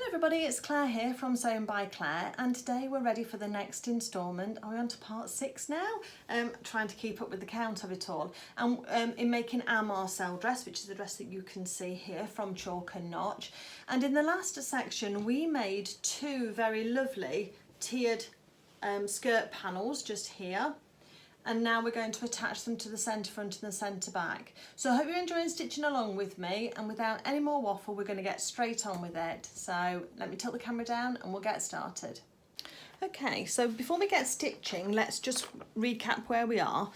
Everybody, it's Claire here from Sewing by Claire, and today we're ready for the next instalment. Are we on to part 6 now? Trying to keep up with the count of it all. And in making our Marcel dress, which is the dress that you can see here from Chalk and Notch. And in the last section we made 2 very lovely tiered skirt panels just here. And now we're going to attach them to the centre front and the centre back. So I hope you're enjoying stitching along with me, and without any more waffle we're going to get straight on with it. So let me tilt the camera down and we'll get started. Okay, so before we get stitching, let's just recap where we are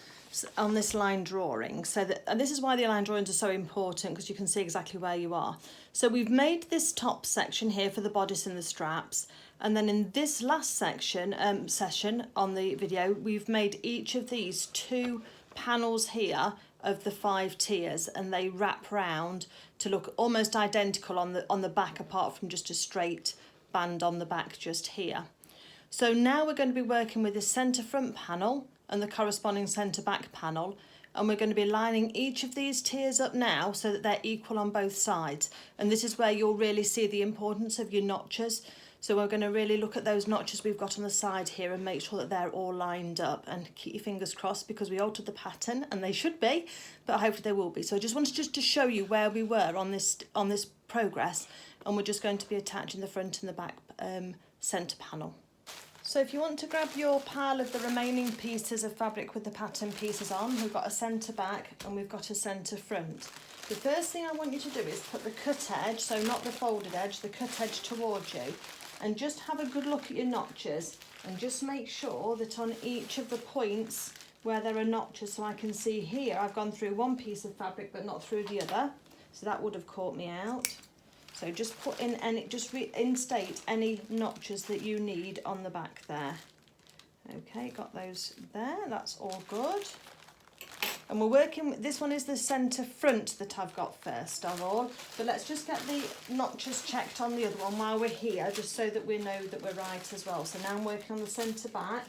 on this line drawing. So that, and this is why the line drawings are so important, because you can see exactly where you are. So we've made this top section here for the bodice and the straps, and then in this last section session on the video, we've made each of these 2 panels here of the 5 tiers, and they wrap round to look almost identical on the back, apart from just a straight band on the back just here. So now we're going to be working with the centre front panel and the corresponding centre back panel, and we're going to be lining each of these tiers up now so that they're equal on both sides. And this is where you'll really see the importance of your notches. So we're going to really look at those notches we've got on the side here and make sure that they're all lined up, and keep your fingers crossed because we altered the pattern, and they should be, but hopefully they will be. So I just wanted to show you where we were on this progress, and we're just going to be attaching the front and the back centre panel. So if you want to grab your pile of the remaining pieces of fabric with the pattern pieces on, we've got a centre back and we've got a centre front. The first thing I want you to do is put the cut edge, so not the folded edge, the cut edge towards you, and just have a good look at your notches, and just make sure that on each of the points where there are notches, so I can see here I've gone through one piece of fabric but not through the other, so that would have caught me out. So just put in any, just reinstate any notches that you need on the back there. Okay, got those there, that's all good. And we're working, this one is the centre front that I've got first of all, but let's just get the notches checked on the other one while we're here, just so that we know that we're right as well. So now I'm working on the centre back,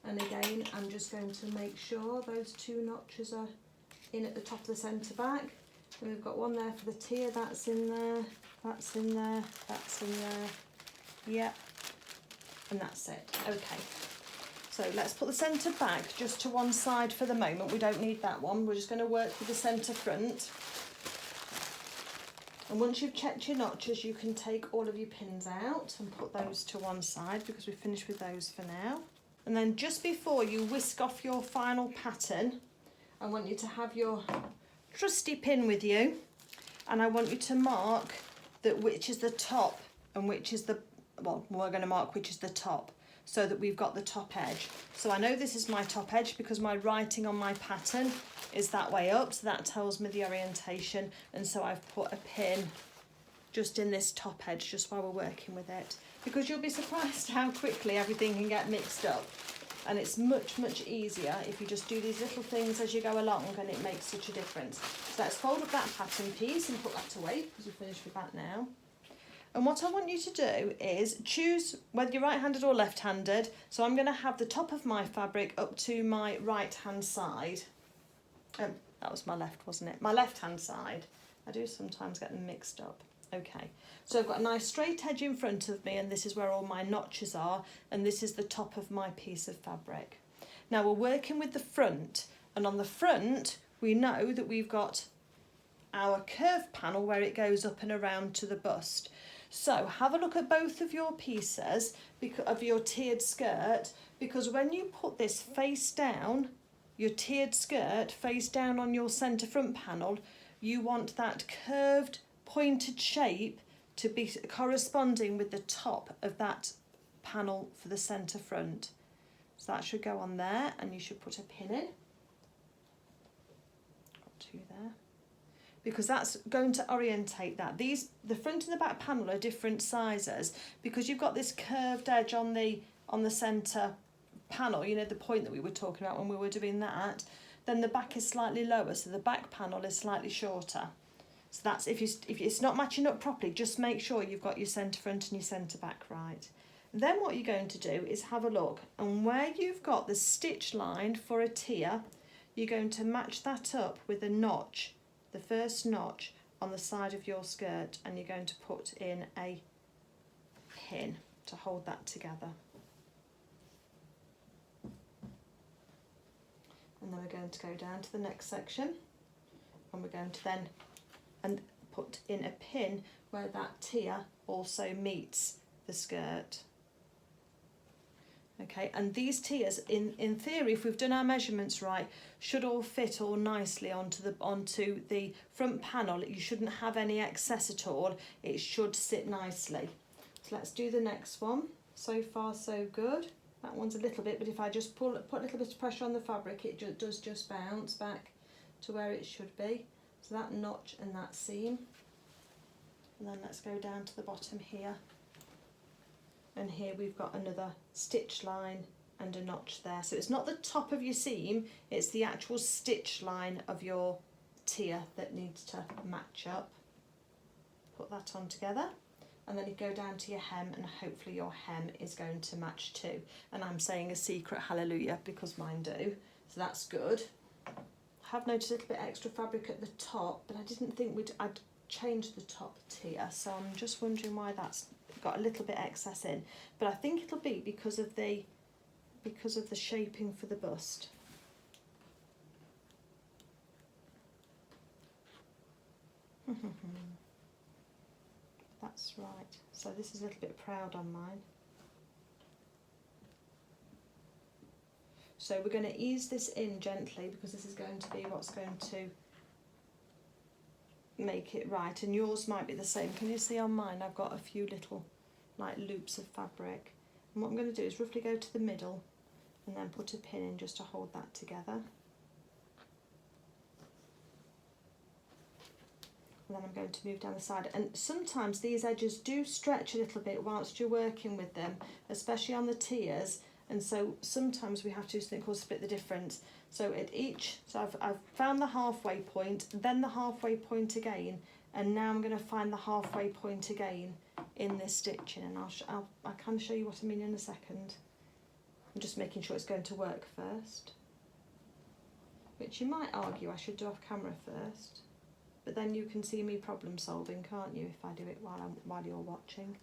and again I'm just going to make sure those 2 notches are in at the top of the centre back. And we've got one there for the tier, that's in there, that's in there, that's in there, yep, and that's it. Okay, so let's put the centre back just to one side for the moment. We don't need that one, we're just going to work with the centre front. And once you've checked your notches, you can take all of your pins out and put those to one side, because we've finished with those for now. And then just before you whisk off your final pattern, I want you to have your trusty pin with you, and I want you to mark that which is the top and which is the, well, we're going to mark which is the top, so that we've got the top edge. So I know this is my top edge because my writing on my pattern is that way up, so that tells me the orientation, and so I've put a pin just in this top edge just while we're working with it, because you'll be surprised how quickly everything can get mixed up. And it's much easier if you just do these little things as you go along, and it makes such a difference. So let's fold up that pattern piece and put that away, because we're finished with that now. And what I want you to do is choose whether you're right-handed or left-handed. So I'm going to have the top of my fabric up to my right-hand side. That was my left, wasn't it? My left-hand side. I do sometimes get them mixed up. Okay, so I've got a nice straight edge in front of me, and this is where all my notches are, and this is the top of my piece of fabric. Now we're working with the front, and on the front we know that we've got our curved panel where it goes up and around to the bust. So have a look at both of your pieces of your tiered skirt, because when you put this face down, your tiered skirt face down on your centre front panel, you want that curved pointed shape to be corresponding with the top of that panel for the centre front. So that should go on there, and you should put a pin in. Got 2 there. Because that's going to orientate that. The front and the back panel are different sizes, because you've got this curved edge on the centre panel, you know, the point that we were talking about when we were doing that. Then the back is slightly lower, so the back panel is slightly shorter. So that's, if it's not matching up properly, just make sure you've got your centre front and your centre back right. Then what you're going to do is have a look, and where you've got the stitch line for a tier, you're going to match that up with a notch, the first notch on the side of your skirt, and you're going to put in a pin to hold that together. And then we're going to go down to the next section, and we're going to then put in a pin where that tier also meets the skirt. Okay, and these tiers, in theory, if we've done our measurements right, should all fit all nicely onto the front panel. You shouldn't have any excess at all. It should sit nicely. So let's do the next one. So far, so good. That one's a little bit, but if I just put a little bit of pressure on the fabric, it does just bounce back to where it should be. So that notch and that seam. And then let's go down to the bottom here. And here we've got another stitch line and a notch there. So it's not the top of your seam, it's the actual stitch line of your tier that needs to match up. Put that on together, and then you go down to your hem, and hopefully your hem is going to match too. And I'm saying a secret hallelujah because mine do, so that's good. I have noticed a little bit extra fabric at the top, but I didn't think I'd change the top tier, so I'm just wondering why that's got a little bit excess in, but I think it'll be because of the shaping for the bust. That's right. So this is a little bit proud on mine. So we're going to ease this in gently because this is going to be what's going to make it right, and yours might be the same. Can you see on mine I've got a few little like loops of fabric, and what I'm going to do is roughly go to the middle and then put a pin in just to hold that together, and then I'm going to move down the side. And sometimes these edges do stretch a little bit whilst you're working with them, especially on the tiers, and so sometimes we have to do something called split the difference. So at each, so I've found the halfway point, then the halfway point again, and now I'm going to find the halfway point again in this stitching, and I can show you what I mean in a second. I'm just making sure it's going to work first, which you might argue I should do off camera first, but then you can see me problem solving, can't you, if I do it while you're watching.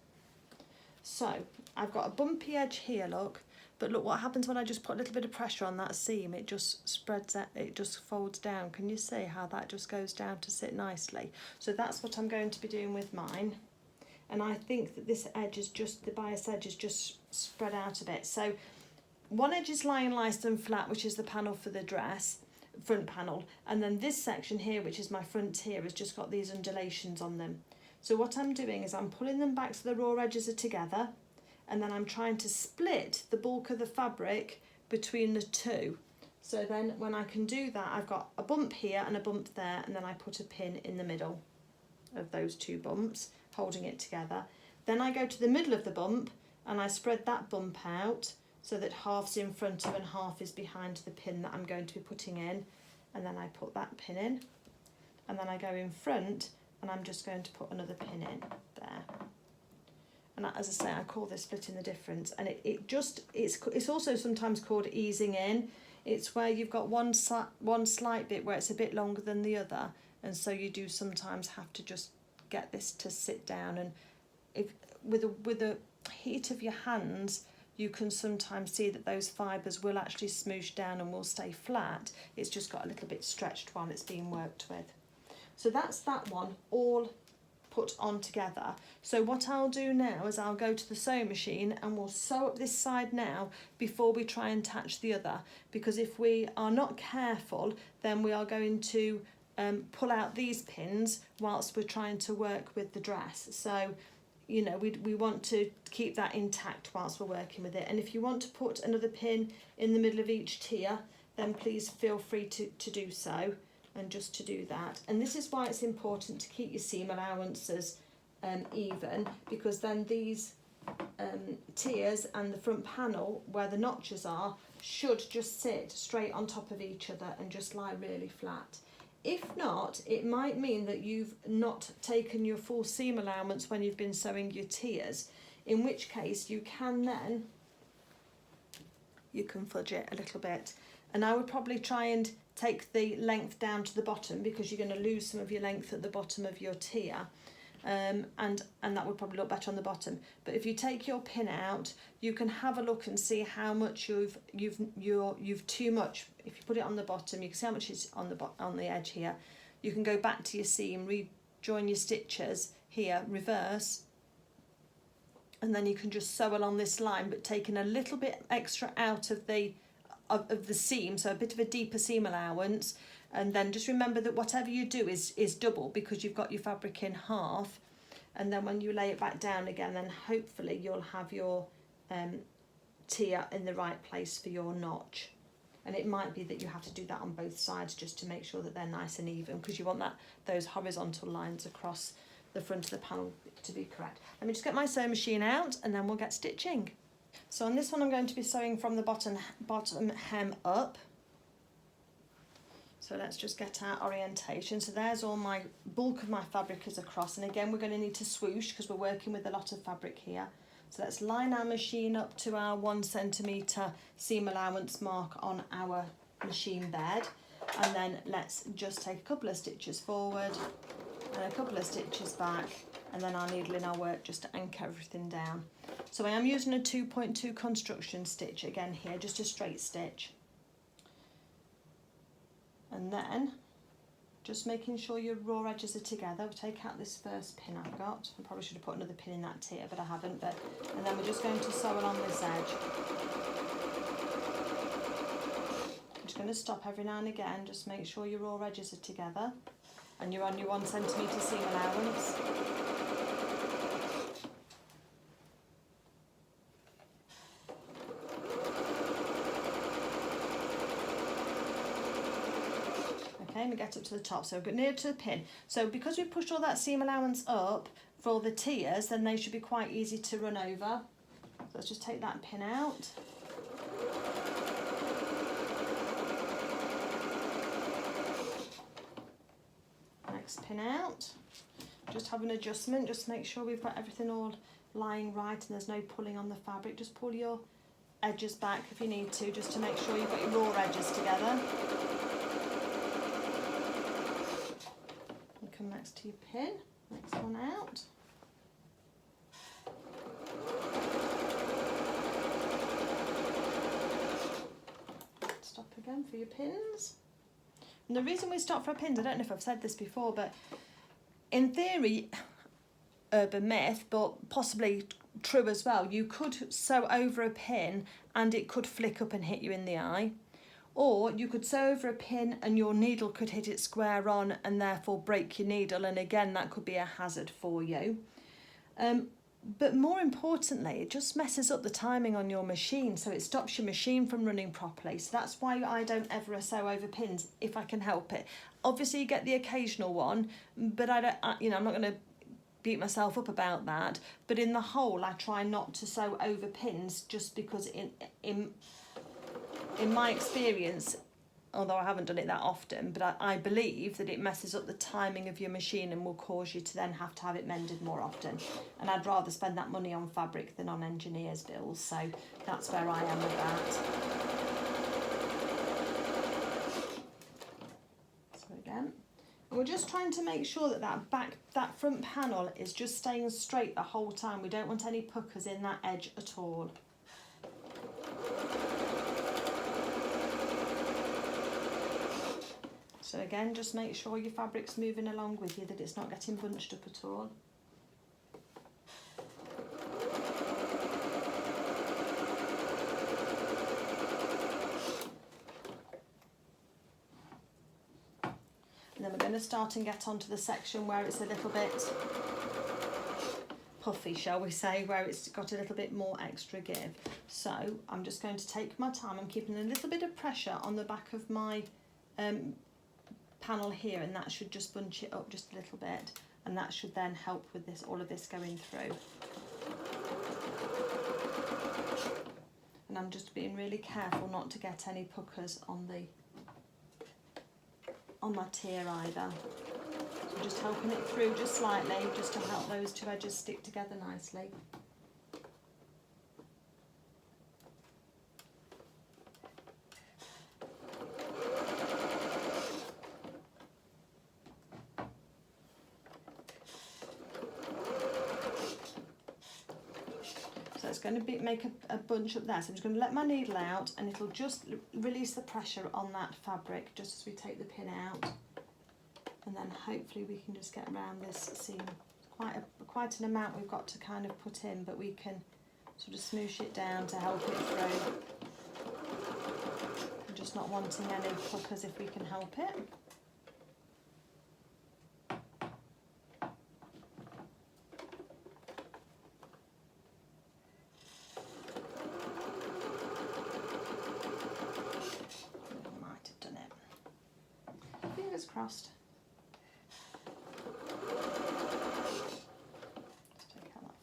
So I've got a bumpy edge here, look. But look what happens when I just put a little bit of pressure on that seam, it just spreads out, it just folds down. Can you see how that just goes down to sit nicely? So that's what I'm going to be doing with mine. And I think that this edge is just, the bias edge is just spread out a bit. So one edge is lying nice and flat, which is the panel for the dress, front panel. And then this section here, which is my front tier, has just got these undulations on them. So what I'm doing is I'm pulling them back so the raw edges are together, and then I'm trying to split the bulk of the fabric between the two. So then when I can do that, I've got a bump here and a bump there, and then I put a pin in the middle of those two bumps, holding it together. Then I go to the middle of the bump and I spread that bump out so that half's in front of and half is behind the pin that I'm going to be putting in, and then I put that pin in, and then I go in front and I'm just going to put another pin in there. And as I say, I call this splitting the difference, and it's also sometimes called easing in. It's where you've got one slight bit where it's a bit longer than the other, and so you do sometimes have to just get this to sit down, and if with the heat of your hands you can sometimes see that those fibres will actually smoosh down and will stay flat. It's just got a little bit stretched while it's being worked with. So that's that one all put on together. So what I'll do now is I'll go to the sewing machine and we'll sew up this side now before we try and attach the other, because if we are not careful then we are going to pull out these pins whilst we're trying to work with the dress. So you know, we want to keep that intact whilst we're working with it. And if you want to put another pin in the middle of each tier, then please feel free to do so, and just to do that. And this is why it's important to keep your seam allowances even, because then these tiers and the front panel where the notches are should just sit straight on top of each other and just lie really flat. If not, it might mean that you've not taken your full seam allowance when you've been sewing your tiers, in which case you can fudge it a little bit. And I would probably try and take the length down to the bottom, because you're going to lose some of your length at the bottom of your tier. and that would probably look better on the bottom. But if you take your pin out, you can have a look and see how much you've too much. If you put it on the bottom, you can see how much is on the edge here. You can go back to your seam, rejoin your stitches here, reverse, and then you can just sew along this line, but taking a little bit extra out of the seam, so a bit of a deeper seam allowance. And then just remember that whatever you do is double, because you've got your fabric in half. And then when you lay it back down again, then hopefully you'll have your tier in the right place for your notch. And it might be that you have to do that on both sides just to make sure that they're nice and even, because you want those horizontal lines across the front of the panel to be correct. Let me just get my sewing machine out and then we'll get stitching. So on this one I'm going to be sewing from the bottom hem up. So let's just get our orientation. So there's all my bulk of my fabric is across, and again we're going to need to swoosh because we're working with a lot of fabric here. So let's line our machine up to our 1 centimetre seam allowance mark on our machine bed, and then let's just take a couple of stitches forward and a couple of stitches back, and then our needle in our work just to anchor everything down. So I am using a 2.2 construction stitch again here, just a straight stitch. And then just making sure your raw edges are together. We'll take out this first pin I've got. I probably should have put another pin in that tier, but I haven't. And then we're just going to sew along this edge. I'm just going to stop every now and again, just make sure your raw edges are together and you're on your 1 centimetre seam allowance. Okay, we get up to the top, so we're near to the pin. So because we've pushed all that seam allowance up for all the tiers, then they should be quite easy to run over. So let's just take that pin out. Next pin out. Just have an adjustment, just make sure we've got everything all lying right and there's no pulling on the fabric. Just pull your edges back if you need to, just to make sure you've got your raw edges together. Come next to your pin, next one out. Stop again for your pins. And the reason we stop for our pins, I don't know if I've said this before, but in theory, urban myth, but possibly true as well, you could sew over a pin and it could flick up and hit you in the eye. Or you could sew over a pin and your needle could hit it square on and therefore break your needle, and again that could be a hazard for you. But more importantly, it just messes up the timing on your machine, so it stops your machine from running properly. So that's why I don't ever sew over pins if I can help it. Obviously you get the occasional one, but I'm not going to beat myself up about that. But in the whole, I try not to sew over pins, just because in my experience, although I haven't done it that often, but I believe that it messes up the timing of your machine and will cause you to then have to have it mended more often. And I'd rather spend that money on fabric than on engineer's bills, so that's where I am with that. So again, we're just trying to make sure that that front panel is just staying straight the whole time. We don't want any puckers in that edge at all. So again, just make sure your fabric's moving along with you, that it's not getting bunched up at all. And then we're going to start and get onto the section where it's a little bit puffy, shall we say, where it's got a little bit more extra give. So I'm just going to take my time. I'm keeping a little bit of pressure on the back of my panel here, and that should just bunch it up just a little bit, and that should then help with this, all of this going through. And I'm just being really careful not to get any puckers on my tier either. So just helping it through just slightly, just to help those two edges stick together nicely. So it's going to make a bunch up there. So I'm just going to let my needle out and it'll just release the pressure on that fabric just as we take the pin out. And then hopefully we can just get around this seam. Quite an amount we've got to kind of put in, but we can sort of smoosh it down to help it through. I'm just not wanting any puckers if we can help it. Might have done it. Fingers crossed.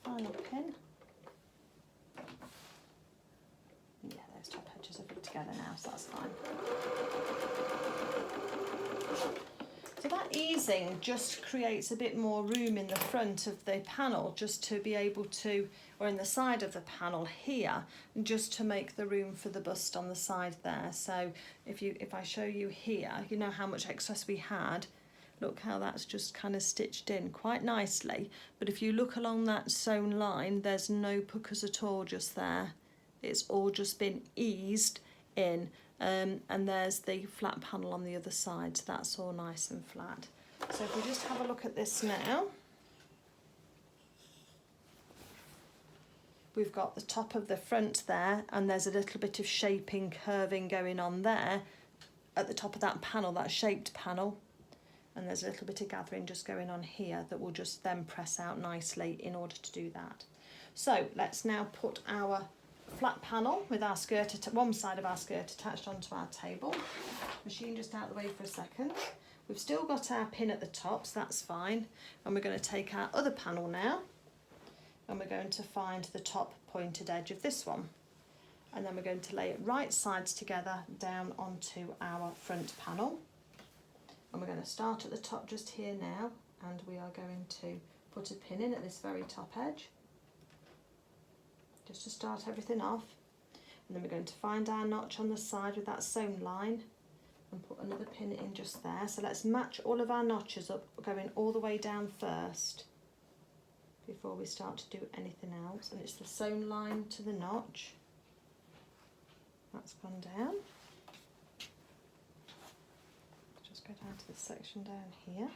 Final pin. Yeah, those top edges are put together now, so that's fine. So that easing just creates a bit more room in the front of the panel, just to be able to, or in the side of the panel here, just to make the room for the bust on the side there. So if I show you here, you know how much excess we had. Look how that's just kind of stitched in quite nicely. But if you look along that sewn line, there's no puckers at all just there. It's all just been eased in. And there's the flat panel on the other side, so that's all nice and flat. So if we just have a look at this now. We've got the top of the front there, and there's a little bit of shaping, curving going on there at the top of that panel, that shaped panel. And there's a little bit of gathering just going on here that will just then press out nicely in order to do that. So let's now put our flat panel with our skirt, one side of our skirt attached onto our table. Machine just out of the way for a second. We've still got our pin at the top, so that's fine. And we're going to take our other panel now, and we're going to find the top pointed edge of this one. And then we're going to lay it right sides together down onto our front panel. And we're going to start at the top just here now, and we are going to put a pin in at this very top edge, just to start everything off. And then we're going to find our notch on the side with that sewn line and put another pin in just there. So let's match all of our notches up, going all the way down first before we start to do anything else. And it's the sewn line to the notch. That's gone down. Go down to this section down here,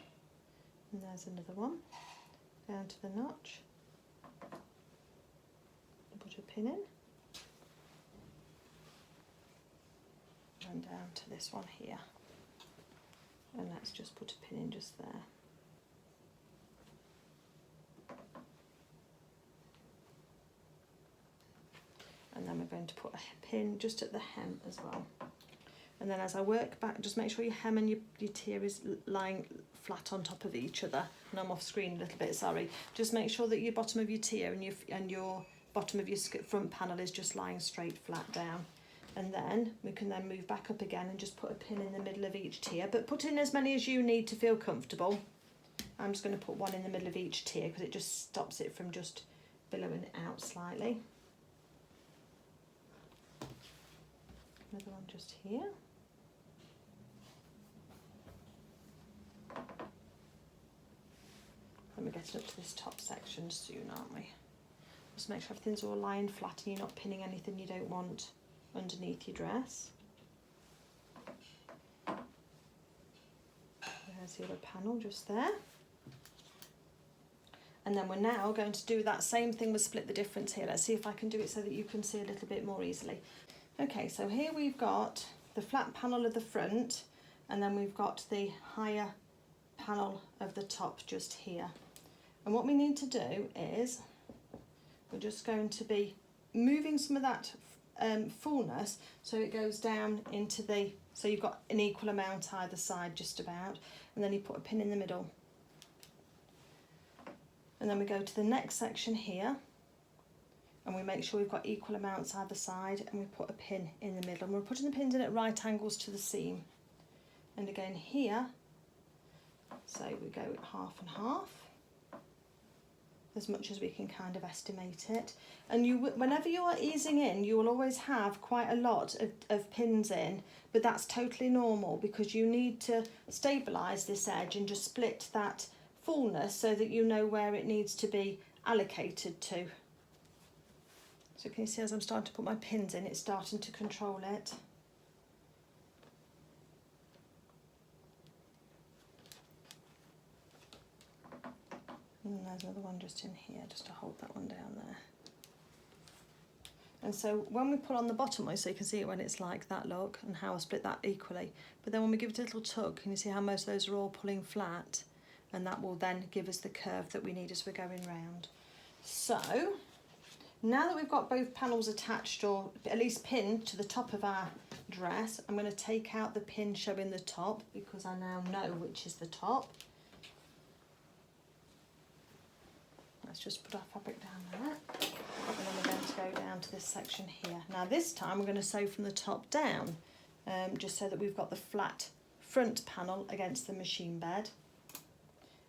and there's another one down to the notch, put a pin in, and down to this one here, and let's just put a pin in just there. And then we're going to put a pin just at the hem as well. And then as I work back, just make sure your hem and your tier is lying flat on top of each other. And I'm off screen a little bit, sorry. Just make sure that your bottom of your tier and your bottom of your front panel is just lying straight flat down. And then we can then move back up again and just put a pin in the middle of each tier. But put in as many as you need to feel comfortable. I'm just going to put one in the middle of each tier because it just stops it from just billowing out slightly. Another one just here. And we're getting up to this top section soon, aren't we? Just make sure everything's all lying flat and you're not pinning anything you don't want underneath your dress. There's the other panel just there. And then we're now going to do that same thing with split the difference here. Let's see if I can do it so that you can see a little bit more easily. Okay, so here we've got the flat panel of the front, and then we've got the higher panel of the top just here. And what we need to do is we're just going to be moving some of that fullness so it goes down into the, so you've got an equal amount either side just about, and then you put a pin in the middle. And then we go to the next section here, and we make sure we've got equal amounts either side, and we put a pin in the middle. And we're putting the pins in at right angles to the seam. And again here, so we go half and half, as much as we can kind of estimate it. And you, whenever you are easing in, you will always have quite a lot of pins in, but that's totally normal because you need to stabilise this edge and just split that fullness so that you know where it needs to be allocated to. So can you see as I'm starting to put my pins in, it's starting to control it. And there's another one just in here, just to hold that one down there. And so when we pull on the bottom one, so you can see it when it's like that, look, and how I split that equally. But then when we give it a little tug, can you see how most of those are all pulling flat? And that will then give us the curve that we need as we're going round. So now that we've got both panels attached, or at least pinned to the top of our dress, I'm going to take out the pin showing the top, because I now know which is the top. Let's just put our fabric down there, and then we're going to go down to this section here. Now this time we're going to sew from the top down, just so that we've got the flat front panel against the machine bed.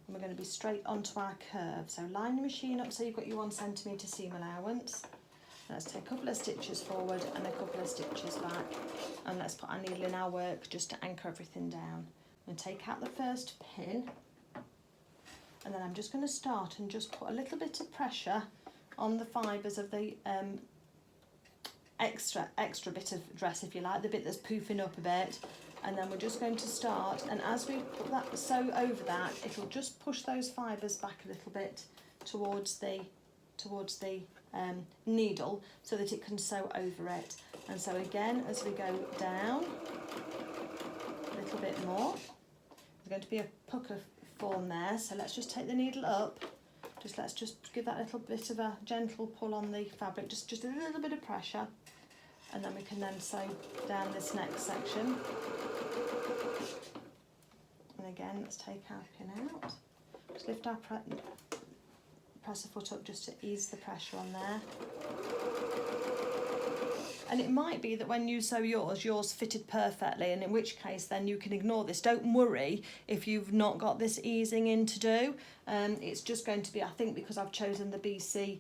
And we're going to be straight onto our curve. So line the machine up so you've got your 1 centimetre seam allowance. Let's take a couple of stitches forward and a couple of stitches back, and let's put our needle in our work just to anchor everything down. I'm going to take out the first pin, and then I'm just going to start and just put a little bit of pressure on the fibres of the extra bit of dress, if you like, the bit that's poofing up a bit. And then we're just going to start, and as we put that sew over that, it'll just push those fibres back a little bit towards the needle, so that it can sew over it. And so again, as we go down a little bit more, there's going to be a pucker form there, so let's just take the needle up, let's just give that little bit of a gentle pull on the fabric, just a little bit of pressure, and then we can then sew down this next section. And again, let's take our pin out, just lift our presser foot up just to ease the pressure on there. And it might be that when you sew yours fitted perfectly, and in which case then you can ignore this. Don't worry if you've not got this easing in to do. It's just going to be, I think, because I've chosen the BC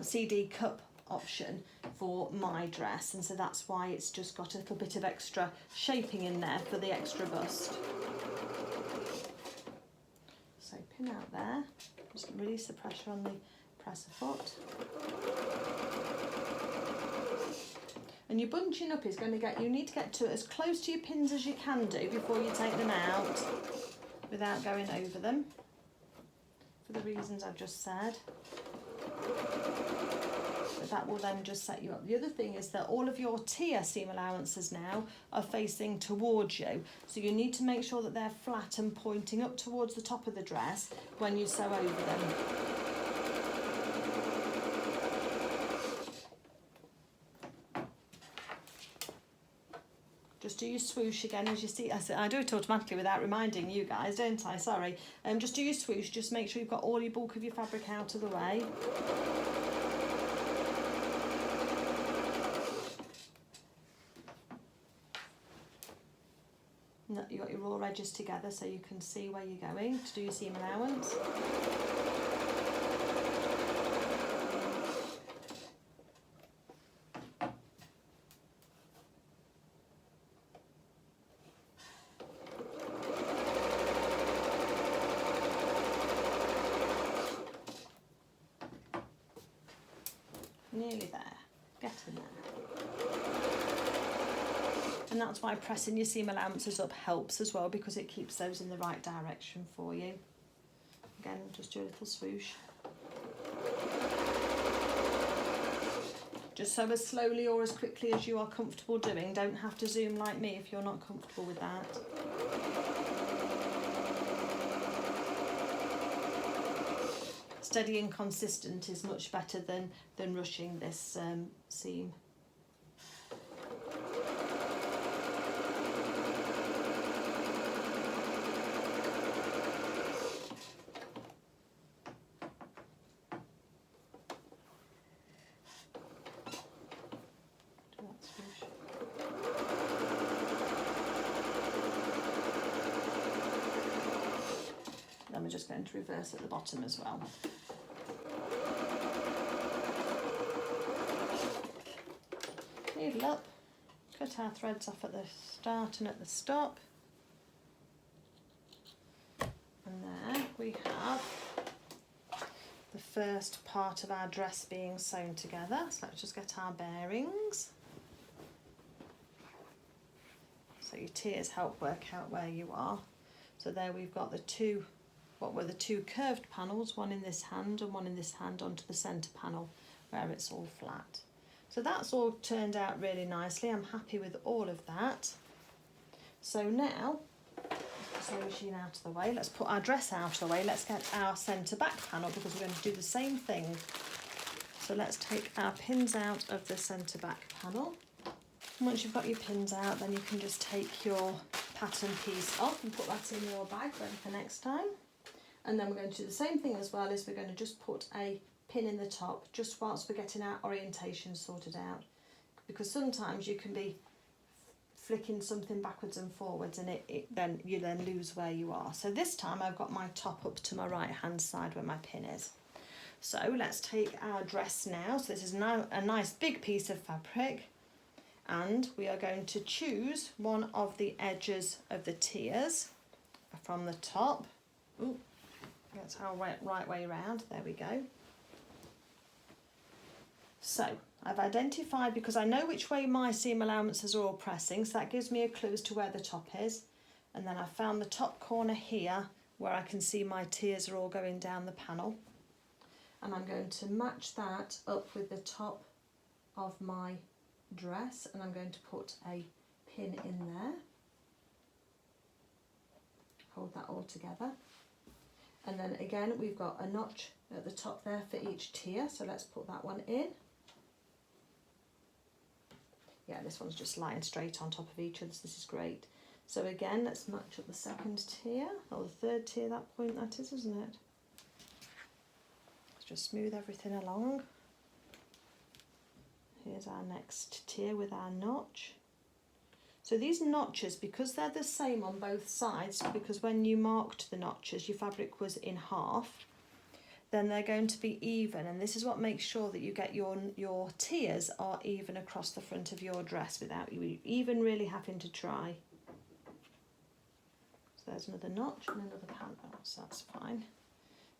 CD cup option for my dress, and so that's why it's just got a little bit of extra shaping in there for the extra bust. So pin out there, just release the pressure on the presser foot. And your bunching up is going to you need to get to as close to your pins as you can do before you take them out, without going over them, for the reasons I've just said. But that will then just set you up. The other thing is that all of your tier seam allowances now are facing towards you, so you need to make sure that they're flat and pointing up towards the top of the dress when you sew over them. Just do your swoosh again, as you see. I do it automatically without reminding you guys, don't I? Sorry. Just do your swoosh. Just make sure you've got all your bulk of your fabric out of the way. And you've got your raw edges together so you can see where you're going to do your seam allowance. Nearly there, getting there. And that's why pressing your seam allowances up helps as well, because it keeps those in the right direction for you. Again, just do a little swoosh. Just sew as slowly or as quickly as you are comfortable doing. Don't have to zoom like me if you're not comfortable with that. Steady and consistent is much better than rushing this seam. Then we're just going to reverse at the bottom as well. Needle up, cut our threads off at the start and at the stop, and there we have the first part of our dress being sewn together. So let's just get our bearings. So your tiers help work out where you are. So there we've got the two, what were the two curved panels, one in this hand and one in this hand onto the centre panel where it's all flat. So that's all turned out really nicely. I'm happy with all of that. So now, sewing machine out of the way, let's put our dress out of the way. Let's get our centre back panel because we're going to do the same thing. So let's take our pins out of the centre back panel. And once you've got your pins out, then you can just take your pattern piece off and put that in your bag ready for next time. And then we're going to do the same thing as well, is we're going to just put a pin in the top just whilst we're getting our orientation sorted out, because sometimes you can be flicking something backwards and forwards and then you lose where you are. So this time I've got my top up to my right hand side where my pin is. So let's take our dress now. So this is now a nice big piece of fabric, and we are going to choose one of the edges of the tiers from the top. Ooh, that's our right way around. There we go. So I've identified, because I know which way my seam allowances are all pressing, so that gives me a clue as to where the top is. And then I found the top corner here where I can see my tiers are all going down the panel. And I'm going to match that up with the top of my dress, and I'm going to put a pin in there. Hold that all together. And then again, we've got a notch at the top there for each tier, so let's put that one in. Yeah, this one's just lying straight on top of each other, so this is great. So again, let's match up the second tier, or the third tier, that point that is, isn't it? Let's just smooth everything along. Here's our next tier with our notch. So these notches, because they're the same on both sides, because when you marked the notches, your fabric was in half, then they're going to be even, and this is what makes sure that you get your tiers are even across the front of your dress without you even really having to try. So there's another notch and another panel, so that's fine.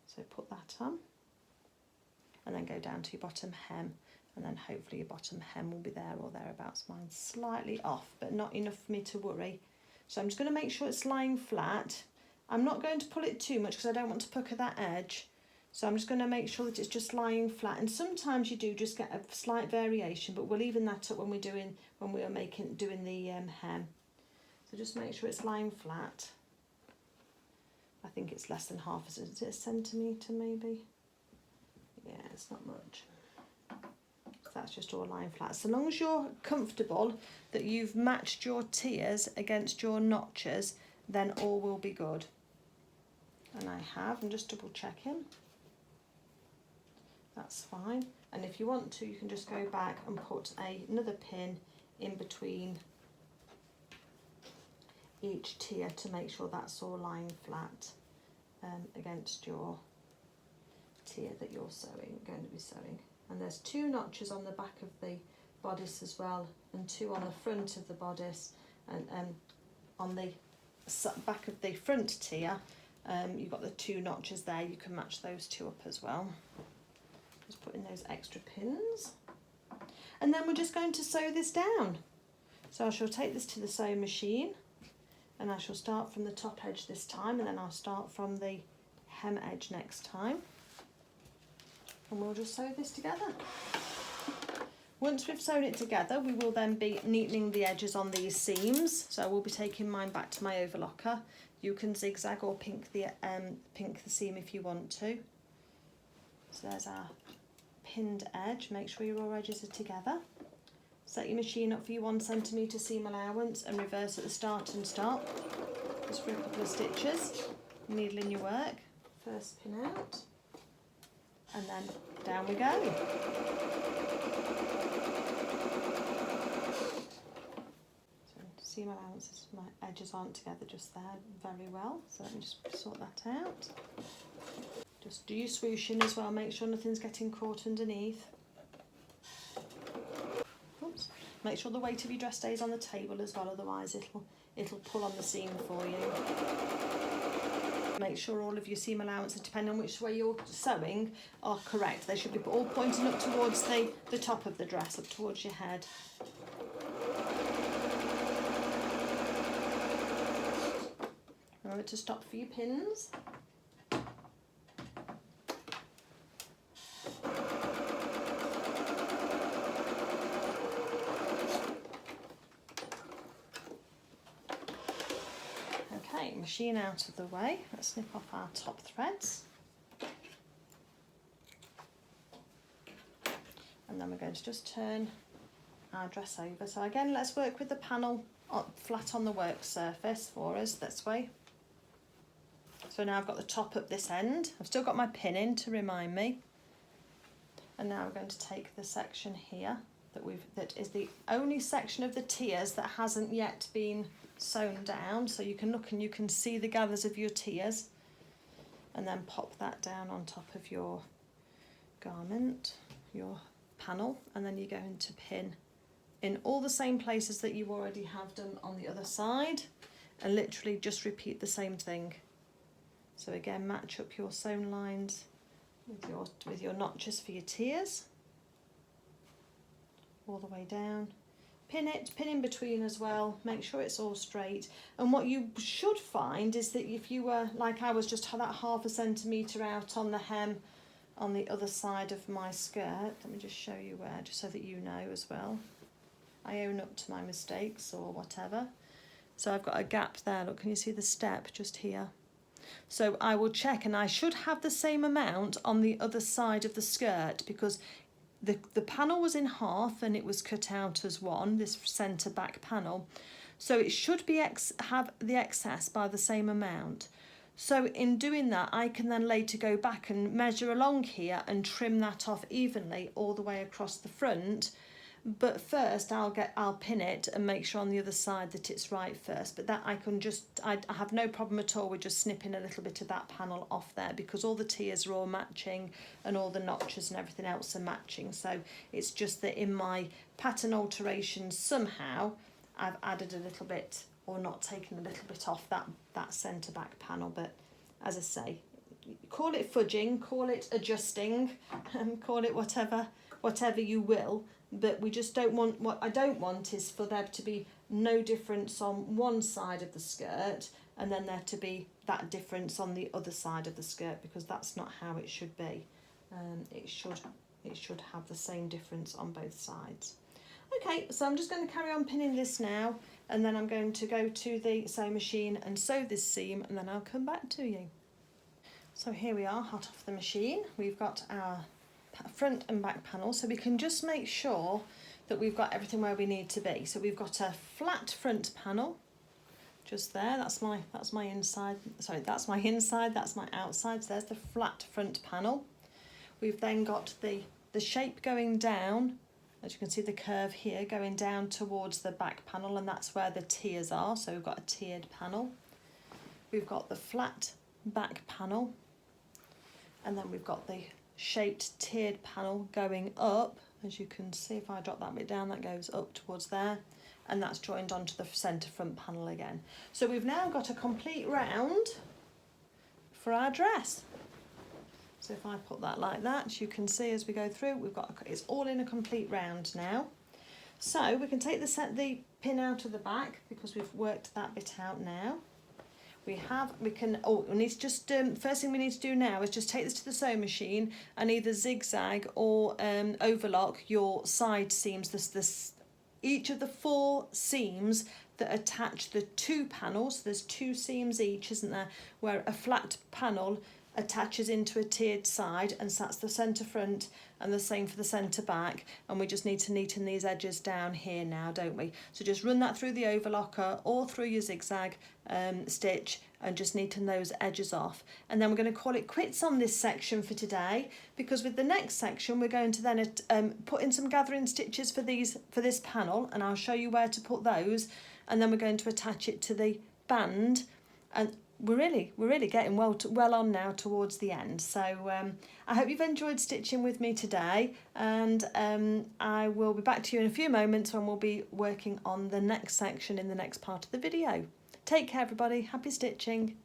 So put that on, and then go down to your bottom hem, and then hopefully your bottom hem will be there or thereabouts. Mine's slightly off, but not enough for me to worry. So I'm just going to make sure it's lying flat. I'm not going to pull it too much because I don't want to pucker that edge. So I'm just going to make sure that it's just lying flat, and sometimes you do just get a slight variation, but we'll even that up when we're doing the hem. So just make sure it's lying flat. I think it's less than half. Is it a centimetre maybe? Yeah, it's not much. So that's just all lying flat. So long as you're comfortable that you've matched your tiers against your notches, then all will be good. And I have. I'm just double checking. That's fine. And if you want to, you can just go back and put another pin in between each tier to make sure that's all lying flat against your tier that you're going to be sewing. And there's 2 notches on the back of the bodice as well, and 2 on the front of the bodice, and on the back of the front tier you've got the 2 notches there. You can match those 2 up as well. Just put in those extra pins, and then we're just going to sew this down. So I shall take this to the sewing machine, and I shall start from the top edge this time, and then I'll start from the hem edge next time, and we'll just sew this together. Once we've sewn it together, we will then be neatening the edges on these seams. So I will be taking mine back to my overlocker. You can zigzag or pink the seam if you want to. So there's our pinned edge. Make sure your raw edges are together. Set your machine up for your 1 centimetre seam allowance and reverse at the start and stop, just for a couple of stitches. Needle in your work. First pin out, and then down we go. So seam allowances, my edges aren't together just there very well, so let me just sort that out. Just do your swooshing as well, make sure nothing's getting caught underneath. Oops. Make sure the weight of your dress stays on the table as well, otherwise it'll pull on the seam for you. make sure all of your seam allowances, depending on which way you're sewing, are correct. They should be all pointing up towards the top of the dress, up towards your head. Remember to stop for your pins. Okay, machine out of the way. Let's snip off our top threads. And then we're going to just turn our dress over. So again, let's work with the panel flat on the work surface for us this way. So now I've got the top up this end. I've still got my pin in to remind me. And now we're going to take the section here that is the only section of the tiers that hasn't yet been sewn down. So you can look and you can see the gathers of your tiers, and then pop that down on top of your garment, your panel, and then you're going to pin in all the same places that you already have done on the other side, and literally just repeat the same thing. So again, match up your sewn lines with your notches for your tiers, all the way down. Pin in between as well, make sure it's all straight. And what you should find is that if you were, like I was, just that 1/2 centimetre out on the hem on the other side of my skirt, let me just show you where, just so that you know as well. I own up to my mistakes or whatever. So I've got a gap there, look, can you see the step just here? So I will check, and I should have the same amount on the other side of the skirt, because the panel was in half and it was cut out as one, this centre back panel. So it should be have the excess by the same amount. So in doing that, I can then later go back and measure along here and trim that off evenly all the way across the front. But first I'll pin it and make sure on the other side that it's right first. But that I have no problem at all with just snipping a little bit of that panel off there, because all the tiers are all matching and all the notches and everything else are matching. So it's just that in my pattern alterations somehow I've added a little bit, or not taken a little bit off that centre back panel. But as I say, call it fudging, call it adjusting, call it whatever you will. But we just don't want, what I don't want is for there to be no difference on one side of the skirt and then there to be that difference on the other side of the skirt, because that's not how it should be. It should have the same difference on both sides. Okay, so I'm just going to carry on pinning this now, and then I'm going to go to the sewing machine and sew this seam, and then I'll come back to you. So here we are, hot off the machine. We've got our front and back panel, so we can just make sure that we've got everything where we need to be. So we've got a flat front panel just there, that's my inside, sorry, that's my inside, that's my outside. So there's the flat front panel. We've then got the shape going down, as you can see the curve here going down towards the back panel, and that's where the tiers are. So we've got a tiered panel. We've got the flat back panel, and then we've got the shaped tiered panel going up. As you can see, if I drop that bit down, that goes up towards there, and that's joined onto the centre front panel again. So we've now got a complete round for our dress. So if I put that like that, you can see as we go through, it's all in a complete round now. So we can take the pin out of the back, because we've worked that bit out now. First thing we need to do now is just take this to the sewing machine and either zigzag or overlock your side seams. Each of the 4 seams that attach the 2 panels, there's 2 seams each, isn't there, where a flat panel attaches into a tiered side, and so that's the centre front, and the same for the centre back. And we just need to neaten these edges down here now, don't we? So just run that through the overlocker or through your zigzag stitch and just neaten those edges off. And then we're going to call it quits on this section for today, because with the next section we're going to then put in some gathering stitches for this panel, and I'll show you where to put those, and then we're going to attach it to the band. And we're really getting well on now towards the end. So I hope you've enjoyed stitching with me today, and I will be back to you in a few moments when we'll be working on the next section in the next part of the video. Take care everybody, happy stitching.